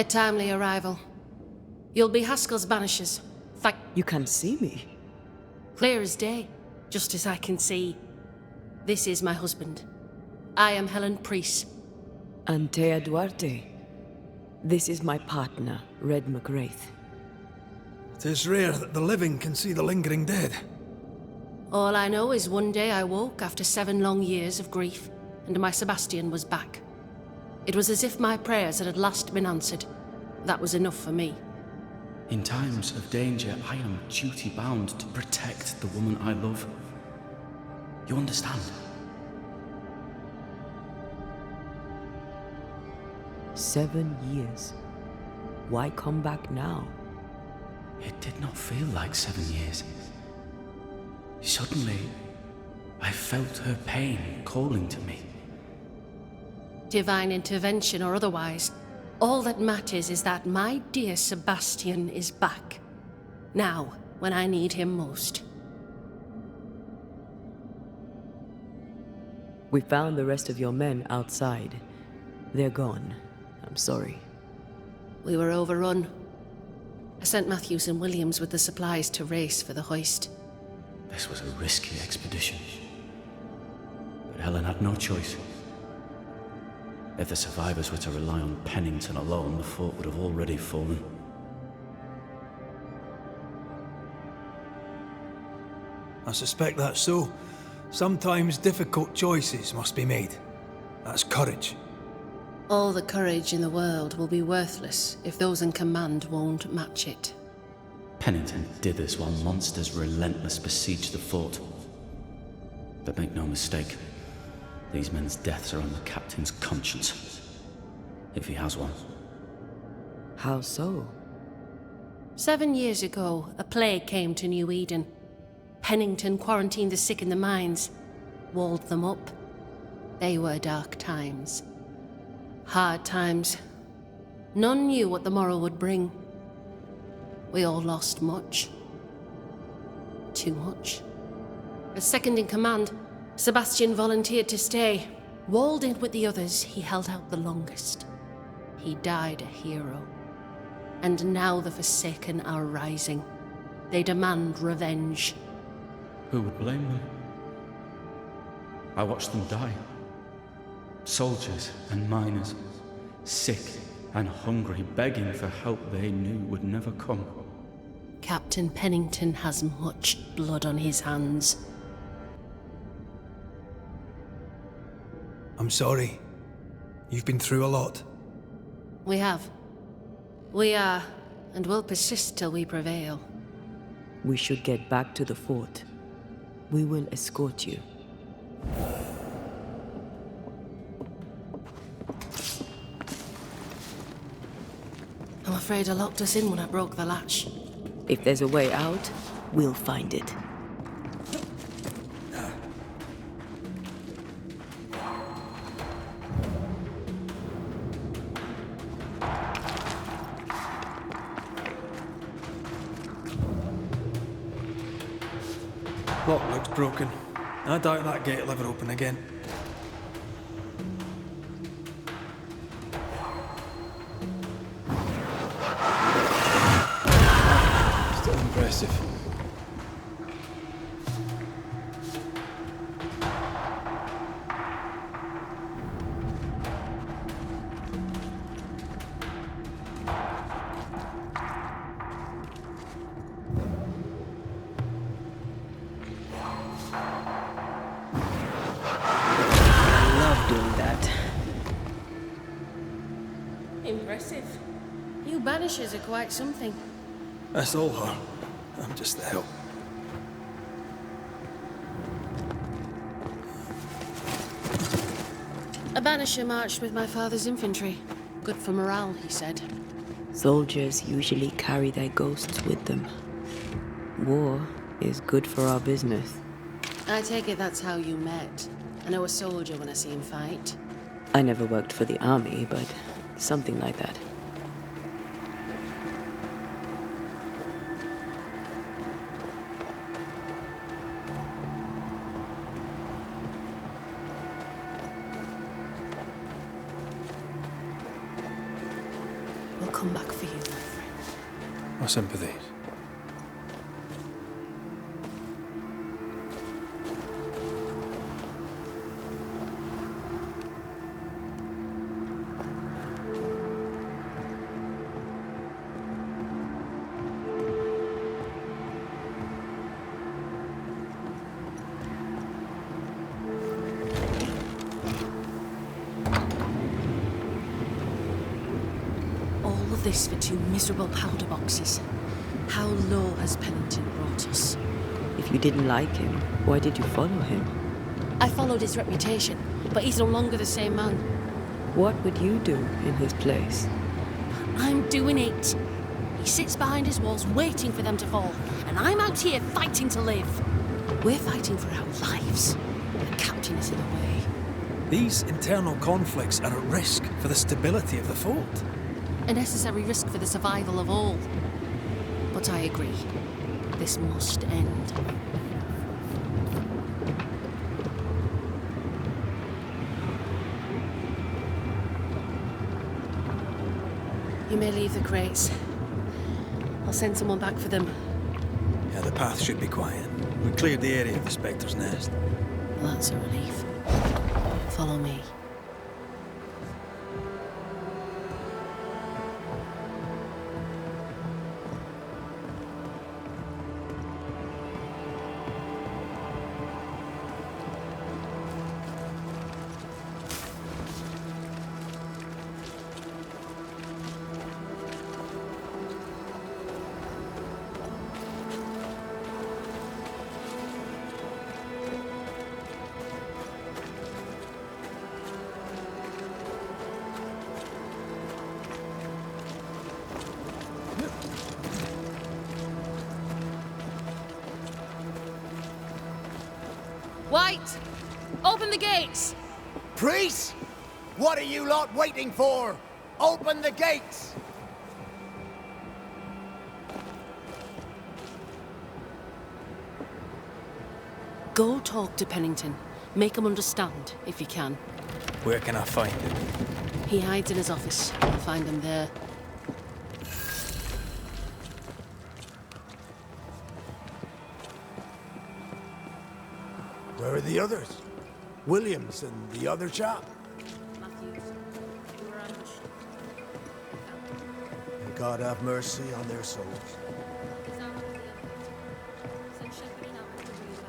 A timely arrival. You'll be Haskell's Banishers. You can see me. Clear as day, just as I can see. This is my husband. I am Helen Priest. Antea Duarte. This is my partner, Red McGrath. It is rare that the living can see the lingering dead. All I know is one day I woke after 7 long years of grief, and my Sebastian was back. It was as if my prayers had at last been answered. That was enough for me. In times of danger, I am duty-bound to protect the woman I love. You understand? 7 years. Why come back now? It did not feel like 7 years. Suddenly, I felt her pain calling to me. Divine intervention or otherwise, all that matters is that my dear Sebastian is back. Now, when I need him most. We found the rest of your men outside. They're gone. I'm sorry. We were overrun. I sent Matthews and Williams with the supplies to race for the hoist. This was a risky expedition. But Helen had no choice. If the survivors were to rely on Pennington alone, the fort would have already fallen. I suspect that's so. Sometimes difficult choices must be made. That's courage. All the courage in the world will be worthless if those in command won't match it. Pennington did this while monsters relentless besieged the fort. But make no mistake, these men's deaths are on the captain's conscience. If he has one. How so? 7 years ago, a plague came to New Eden. Pennington quarantined the sick in the mines, walled them up. They were dark times. Hard times. None knew what the morrow would bring. We all lost much. Too much. As second in command, Sebastian volunteered to stay. Walled in with the others, he held out the longest. He died a hero. And now the Forsaken are rising. They demand revenge. Who would blame them? I watched them die. Soldiers and miners, sick and hungry, begging for help they knew would never come. Captain Pennington has much blood on his hands. I'm sorry. You've been through a lot. We have. We are, and will persist till we prevail. We should get back to the fort. We will escort you. I'm afraid I locked us in when I broke the latch. If there's a way out, we'll find it. Lock looks broken. I doubt that gate will ever open again. Still impressive. Impressive. You Banishers are quite something. That's all her. I'm just the help. A Banisher marched with my father's infantry. Good for morale, he said. Soldiers usually carry their ghosts with them. War is good for our business. I take it that's how you met. I know a soldier when I see him fight. I never worked for the army, but something like that. We'll come back for you, my friend. My sympathies. This for 2 miserable powder boxes. How low has Pennington brought us? If you didn't like him, why did you follow him? I followed his reputation, but he's no longer the same man. What would you do in his place? I'm doing it. He sits behind his walls waiting for them to fall, and I'm out here fighting to live. We're fighting for our lives. The captain is in the way. These internal conflicts are at risk for the stability of the fort. A necessary risk for the survival of all. But I agree. This must end. You may leave the crates. I'll send someone back for them. Yeah, the path should be quiet. We cleared the area of the Spectre's nest. Well, that's a relief. Follow me. White! Open the gates! Priests? What are you lot waiting for? Open the gates! Go talk to Pennington. Make him understand, if you can. Where can I find him? He hides in his office. I'll find him there. Where are the others? Williams and the other chap? Matthews, you were ambushed. May God have mercy on their souls. Send Shepherd and Albert to bring you back.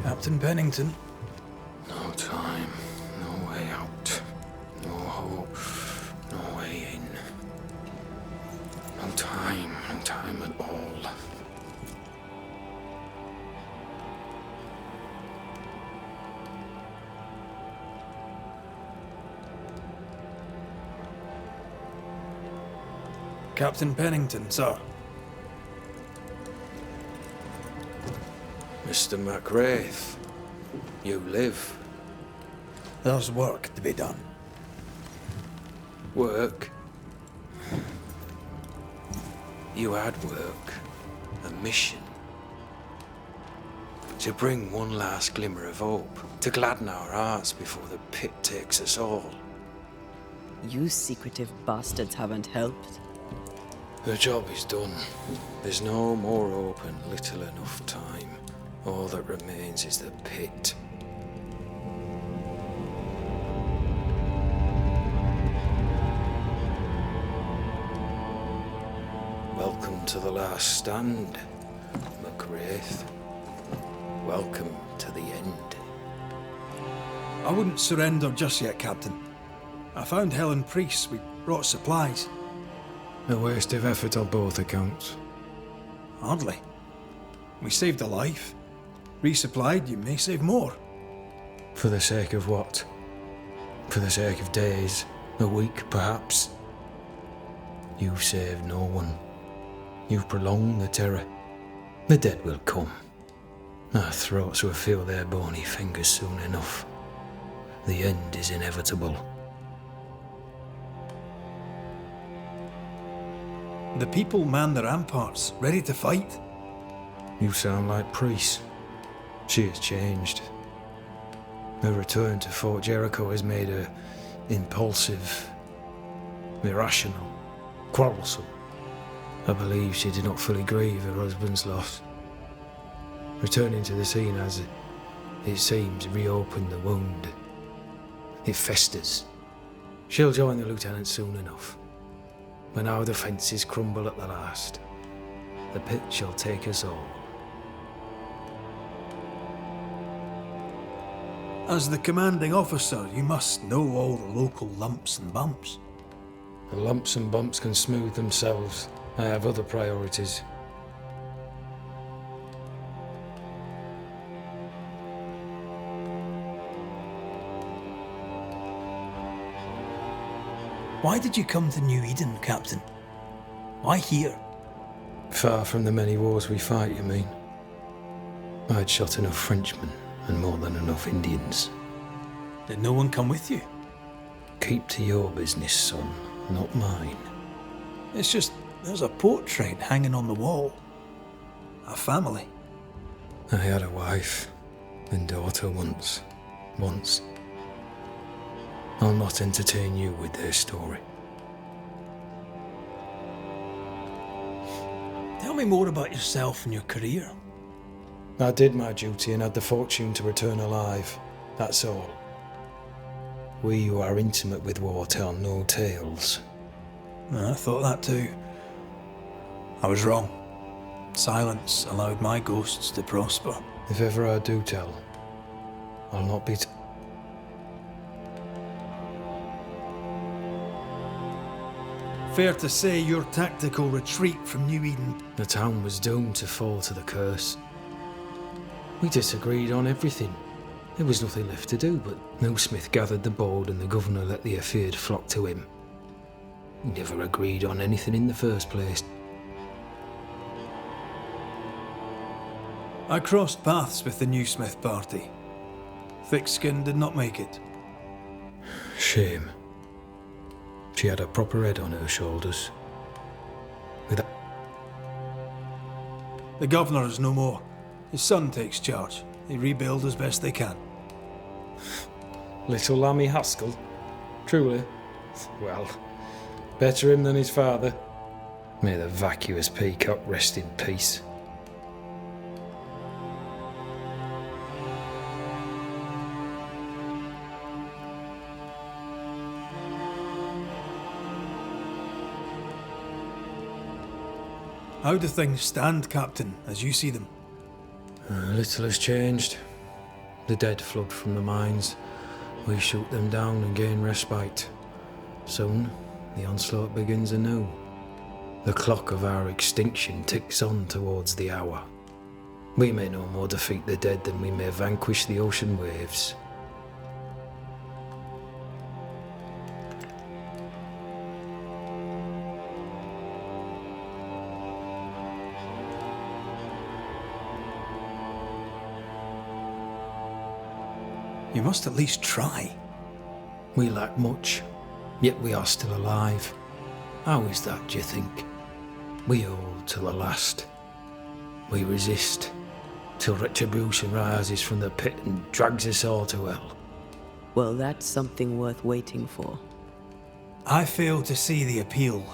Captain Pennington. No time, no way out, no hope, no way in. No time at all. Captain Pennington, sir. Mr. MacWraith, you live. There's work to be done. Work? You had work, a mission. To bring one last glimmer of hope, to gladden our hearts before the pit takes us all. You secretive bastards haven't helped. The job is done. There's no more hope and little enough time. All that remains is the pit. Welcome to the last stand, MacWraith. Welcome to the end. I wouldn't surrender just yet, Captain. I found Helen Priest. We brought supplies. A waste of effort on both accounts. Hardly. We saved a life. Resupplied, you may save more. For the sake of what? For the sake of days, A week, perhaps. You've saved no one. You've prolonged the terror. The dead will come. Our throats will feel their bony fingers soon enough. The end is inevitable. The people man the ramparts, ready to fight. You sound like Priest. She has changed. Her return to Fort Jericho has made her impulsive, irrational, quarrelsome. I believe she did not fully grieve her husband's loss. Returning to the scene has, it seems, reopened the wound. It festers. She'll join the lieutenant soon enough. When our defences crumble at the last, the pit shall take us all. As the commanding officer, you must know all the local lumps and bumps. The lumps and bumps can smooth themselves. I have other priorities. Why did you come to New Eden, Captain? Why here? Far from the many wars we fight, you mean? I'd shot enough Frenchmen and more than enough Indians. Did no one come with you? Keep to your business, son, not mine. It's just, there's a portrait hanging on the wall. A family. I had a wife and daughter once. I'll not entertain you with their story. Tell me more about yourself and your career. I did my duty and had the fortune to return alive. That's all. We who are intimate with war tell no tales. I thought that too. I was wrong. Silence allowed my ghosts to prosper. If ever I do tell, I'll not be... Fair to say your tactical retreat from New Eden. The town was doomed to fall to the curse. We disagreed on everything. There was nothing left to do, but no Smith gathered the board and the governor let the affair flock to him. We never agreed on anything in the first place. I crossed paths with the new Smith party. Thick-Skin did not make it. Shame. She had a proper head on her shoulders. The governor is no more. His son takes charge. They rebuild as best they can. Little Lammy Haskell? Truly? Well, better him than his father. May the vacuous peacock rest in peace. How do things stand, Captain, as you see them? Little has changed. The dead flood from the mines. We shoot them down and gain respite. Soon, the onslaught begins anew. The clock of our extinction ticks on towards the hour. We may no more defeat the dead than we may vanquish the ocean waves. You must at least try. We lack much, yet we are still alive. How is that, do you think? We hold to the last. We resist, till retribution rises from the pit and drags us all to hell. Well, that's something worth waiting for. I fail to see the appeal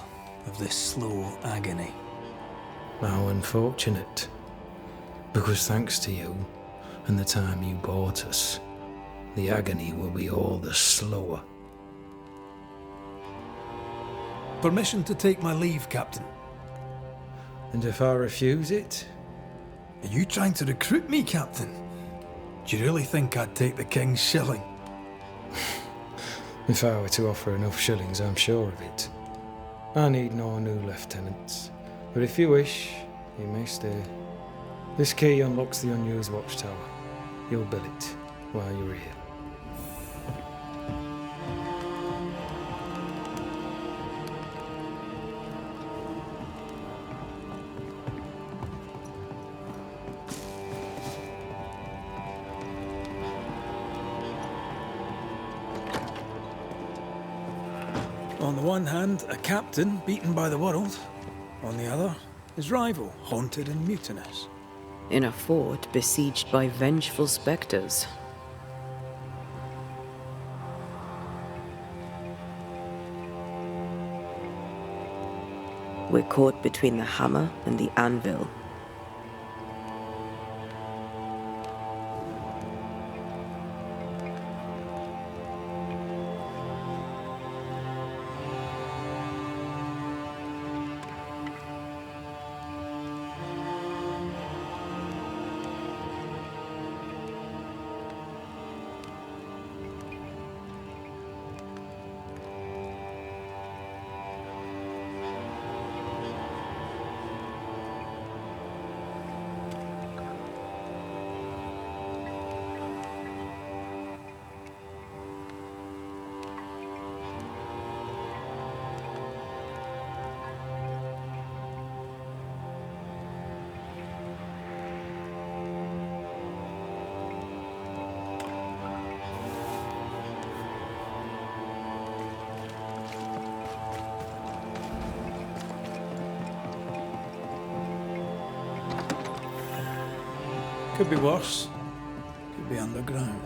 of this slow agony. How unfortunate. Because thanks to you, and the time you bought us, the agony will be all the slower. Permission to take my leave, Captain. And if I refuse it? Are you trying to recruit me, Captain? Do you really think I'd take the King's shilling? If I were to offer enough shillings, I'm sure of it. I need no new lieutenants. But if you wish, you may stay. This key unlocks the unused watchtower. You'll bill it while you're here. one hand, a captain beaten by the world. On the other, his rival, haunted and mutinous. In a fort besieged by vengeful specters. We're caught between the hammer and the anvil. Could be worse. Could be underground.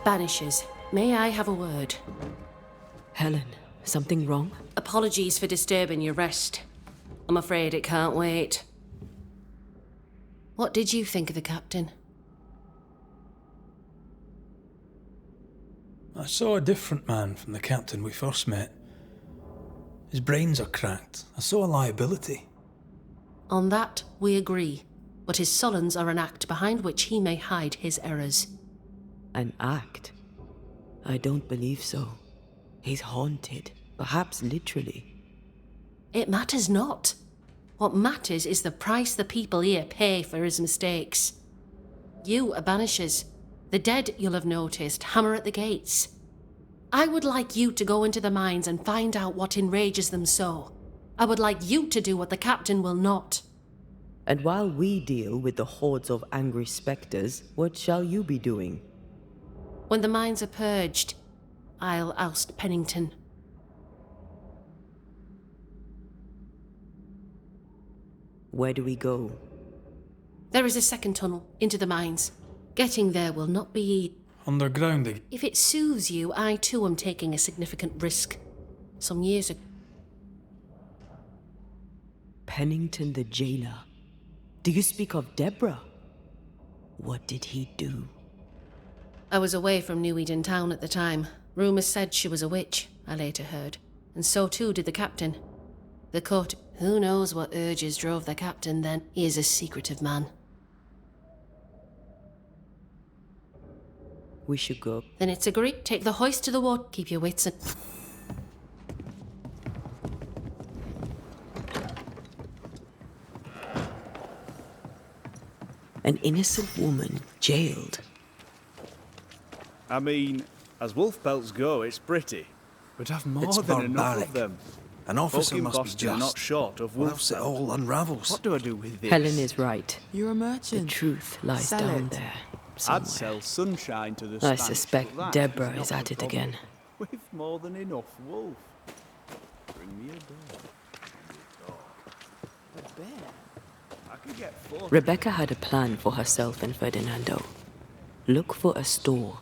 Banishers, may I have a word? Helen, something wrong? Apologies for disturbing your rest. I'm afraid it can't wait. What did you think of the captain? I saw a different man from the captain we first met. His brains are cracked. I saw a liability. On that, we agree. But his sullens are an act behind which he may hide his errors. An act? I don't believe so. He's haunted, perhaps literally. It matters not. What matters is the price the people here pay for his mistakes. You are Banishers. The dead, you'll have noticed, hammer at the gates. I would like you to go into the mines and find out what enrages them so. I would like you to do what the captain will not. And while we deal with the hordes of angry spectres, what shall you be doing? When the mines are purged, I'll oust Pennington. Where do we go? There is a second tunnel into the mines. Getting there will not be... Underground. If it soothes you, I too am taking a significant risk. Some years ago... Pennington the jailer. Do you speak of Deborah? What did he do? I was away from New Eden town at the time. Rumours said she was a witch, I later heard. And so too did the captain. The court... Who knows what urges drove the captain then? He is a secretive man. We should go. Then it's agreed. Take the hoist to the water. Keep your wits and... An innocent woman jailed. I mean, as wolf pelts go, it's pretty. But I've more It's than enough barbaric. of them. An officer Folk in must be Boston are just. not short of Or wolf else it pelt. all unravels. What do I do with this? Helen is right. You're a The merchant. truth lies Sell down it. there. I'd Somewhere. sell sunshine to the I Spanish, suspect but that Deborah not is at the it problem. again. We've more than enough wolf. Bring me a dog. A bear? I could get 4. Rebecca had a plan for herself and Ferdinando. Look for a store